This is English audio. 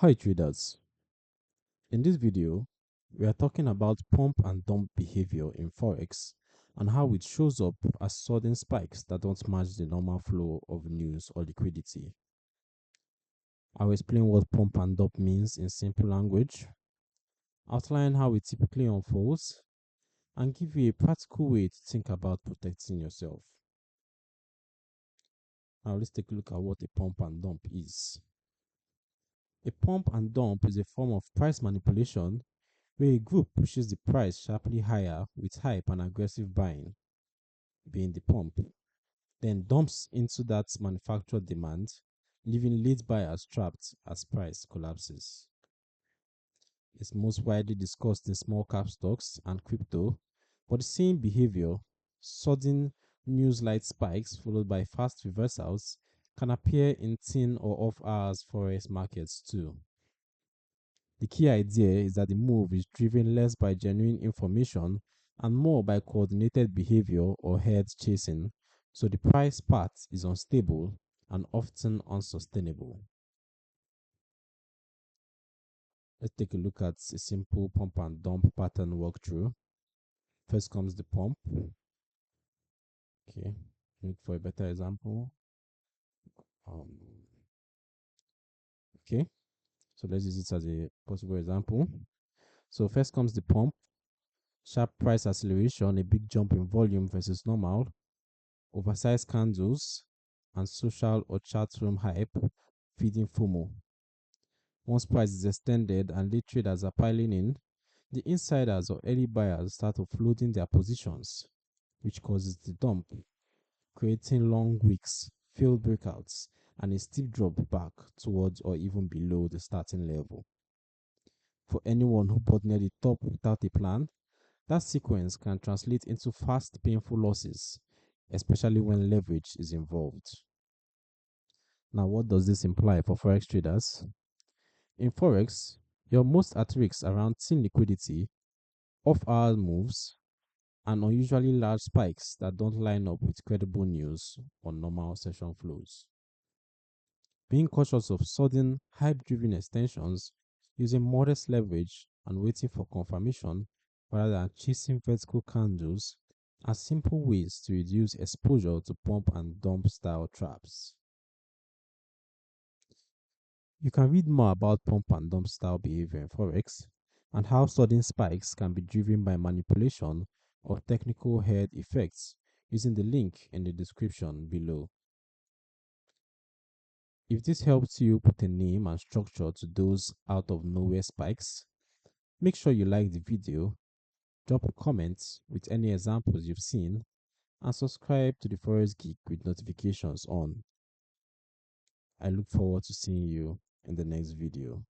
Hi traders, in this video we are talking about pump and dump behavior in Forex and how it shows up as sudden spikes that don't match the normal flow of news or liquidity. I'll explain what pump and dump means in simple language, outline how it typically unfolds, and give you a practical way to think about protecting yourself. Now let's take a look at what a pump and dump is. A pump and dump is a form of price manipulation where a group pushes the price sharply higher with hype and aggressive buying, being the pump, then dumps into that manufactured demand, leaving late buyers trapped as price collapses. It's most widely discussed in small cap stocks and crypto, but the same behavior, sudden news light spikes followed by fast reversals, can appear in thin or off hours forex markets too. The key idea is that the move is driven less by genuine information and more by coordinated behavior or herd chasing, so the price path is unstable and often unsustainable. Let's take a look at a simple pump and dump pattern walkthrough. First comes the pump. Okay, look for a better example. Um, okay, so let's use it as a possible example. So first comes the pump, sharp price acceleration, a big jump in volume versus normal, oversized candles, and social or chat room hype feeding FOMO. Once price is extended and late traders are piling in, the insiders or early buyers start offloading their positions, which causes the dump, creating long wicks, failed breakouts, and a steep drop back towards or even below the starting level. For anyone who bought near the top without a plan, that sequence can translate into fast, painful losses, especially when leverage is involved. Now, what does this imply for Forex traders? In Forex, you're most at risk around thin liquidity, off-hour moves, and unusually large spikes that don't line up with credible news or normal session flows. Being cautious of sudden, hype-driven extensions, using modest leverage, and waiting for confirmation rather than chasing vertical candles are simple ways to reduce exposure to pump and dump style traps. You can read more about pump and dump style behavior in Forex and how sudden spikes can be driven by manipulation or technical head effects using the link in the description below. If this helps you put a name and structure to those out of nowhere spikes, make sure you like the video, drop a comment with any examples you've seen, and subscribe to the Forex Geek with notifications on. I look forward to seeing you in the next video.